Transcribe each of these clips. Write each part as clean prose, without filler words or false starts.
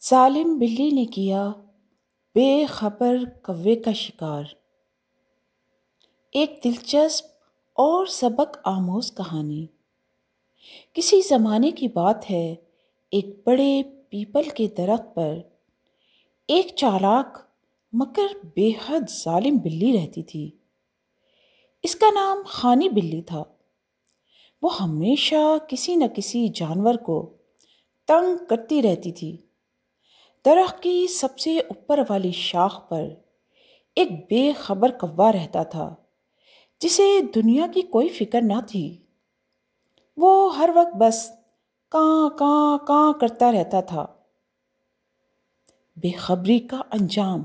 ظالم بلی نے کیا بے خبر کوے کا شکار۔ ایک دلچسپ اور سبق آموز کہانی۔ کسی زمانے کی بات ہے، ایک بڑے پیپل کے درخت پر ایک چالاک مگر بے حد ظالم بلی رہتی تھی۔ اس کا نام خانی بلی تھا۔ وہ ہمیشہ کسی نہ کسی جانور کو تنگ کرتی رہتی تھی۔ درخت کی سب سے اوپر والی شاخ پر ایک بے خبر کوا رہتا تھا جسے دنیا کی کوئی فکر نہ تھی۔ وہ ہر وقت بس کاں کاں کاں کرتا رہتا تھا۔ بے خبری کا انجام۔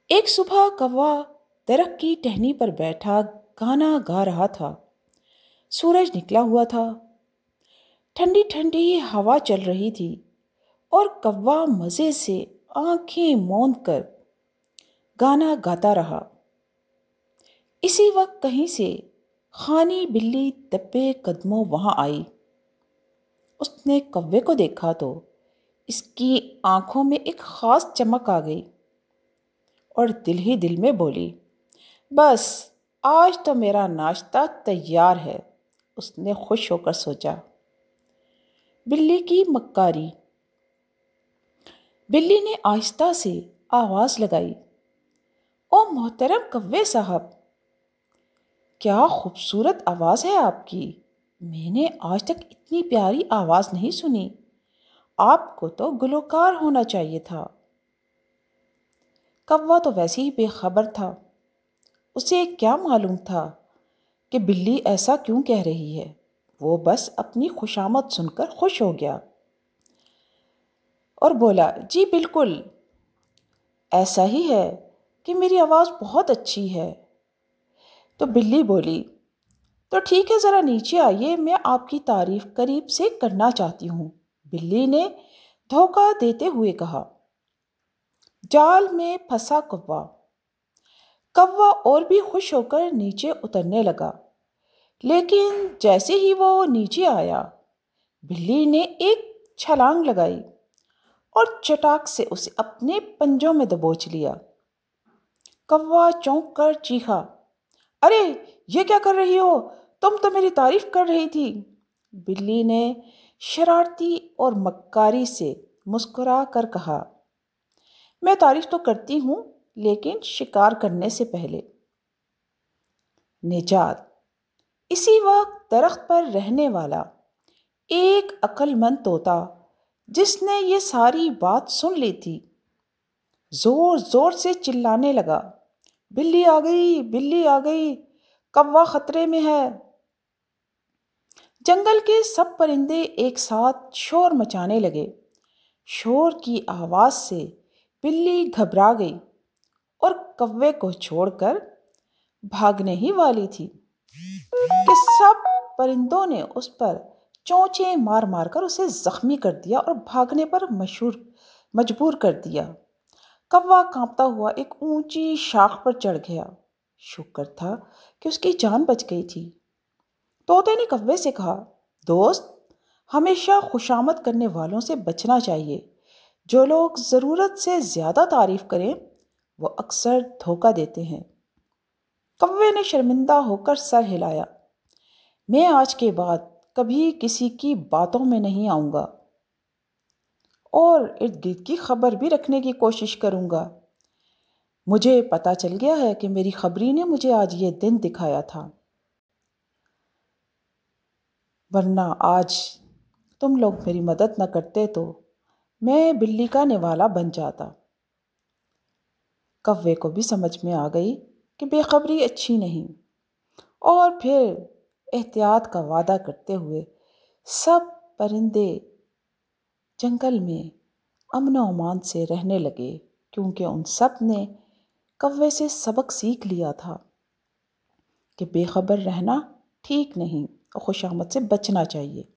ایک صبح کوا درخت کی ٹہنی پر بیٹھا گانا گا رہا تھا۔ سورج نکلا ہوا تھا، ٹھنڈی ٹھنڈی ہوا چل رہی تھی اور کوا مزے سے آنکھیں موند کر گانا گاتا رہا۔ اسی وقت کہیں سے خانی بلی دبے قدموں وہاں آئی۔ اس نے کوے کو دیکھا تو اس کی آنکھوں میں ایک خاص چمک آ گئی اور دل ہی دل میں بولی، بس آج تو میرا ناشتہ تیار ہے۔ اس نے خوش ہو کر سوچا۔ بلی کی مکاری۔ بلی نے آہستہ سے آواز لگائی، او محترم کوے صاحب، کیا خوبصورت آواز ہے آپ کی۔ میں نے آج تک اتنی پیاری آواز نہیں سنی۔ آپ کو تو گلوکار ہونا چاہیے تھا۔ کوا تو ویسے ہی بے خبر تھا۔ اسے کیا معلوم تھا کہ بلی ایسا کیوں کہہ رہی ہے۔ وہ بس اپنی خوشامد سن کر خوش ہو گیا اور بولا، جی بالکل ایسا ہی ہے کہ میری آواز بہت اچھی ہے۔ تو بلی بولی، تو ٹھیک ہے، ذرا نیچے آئیے، میں آپ کی تعریف قریب سے کرنا چاہتی ہوں۔ بلی نے دھوکہ دیتے ہوئے کہا۔ جال میں پھنسا کوا۔ کوا اور بھی خوش ہو کر نیچے اترنے لگا، لیکن جیسے ہی وہ نیچے آیا، بلی نے ایک چھلانگ لگائی اور چٹاک سے اسے اپنے پنجوں میں دبوچ لیا۔ کوا چونک کر چیخا، ارے یہ کیا کر رہی ہو؟ تم تو میری تعریف کر رہی تھی۔ بلی نے شرارتی اور مکاری سے مسکرا کر کہا، میں تعریف تو کرتی ہوں، لیکن شکار کرنے سے پہلے۔ نجات۔ اسی وقت درخت پر رہنے والا ایک عقل مند طوطا، جس نے یہ ساری بات سن لی تھی، زور زور سے چلانے لگا، بلی آ گئی، بلی آ گئی، کوا خطرے میں ہے۔ جنگل کے سب پرندے ایک ساتھ شور مچانے لگے۔ شور کی آواز سے بلی گھبرا گئی اور کوے کو چھوڑ کر بھاگنے ہی والی تھی کہ سب پرندوں نے اس پر چونچیں مار مار کر اسے زخمی کر دیا اور بھاگنے پر مجبور کر دیا۔ کوا کانپتا ہوا ایک اونچی شاخ پر چڑھ گیا۔ شکر تھا کہ اس کی جان بچ گئی تھی۔ طوطے نے کوے سے کہا، دوست، ہمیشہ خوشامد کرنے والوں سے بچنا چاہیے۔ جو لوگ ضرورت سے زیادہ تعریف کریں وہ اکثر دھوکہ دیتے ہیں۔ کوے نے شرمندہ ہو کر سر ہلایا، میں آج کے بعد کبھی کسی کی باتوں میں نہیں آؤں گا اور ارد گرد کی خبر بھی رکھنے کی کوشش کروں گا۔ مجھے پتہ چل گیا ہے کہ میری خبری نے مجھے آج یہ دن دکھایا تھا، ورنہ آج تم لوگ میری مدد نہ کرتے تو میں بلی کا نوالا بن جاتا۔ کوے کو بھی سمجھ میں آ گئی کہ بے خبری اچھی نہیں، اور پھر احتیاط کا وعدہ کرتے ہوئے سب پرندے جنگل میں امن و امان سے رہنے لگے، کیونکہ ان سب نے کوے سے سبق سیکھ لیا تھا کہ بے خبر رہنا ٹھیک نہیں اور خوشامد سے بچنا چاہیے۔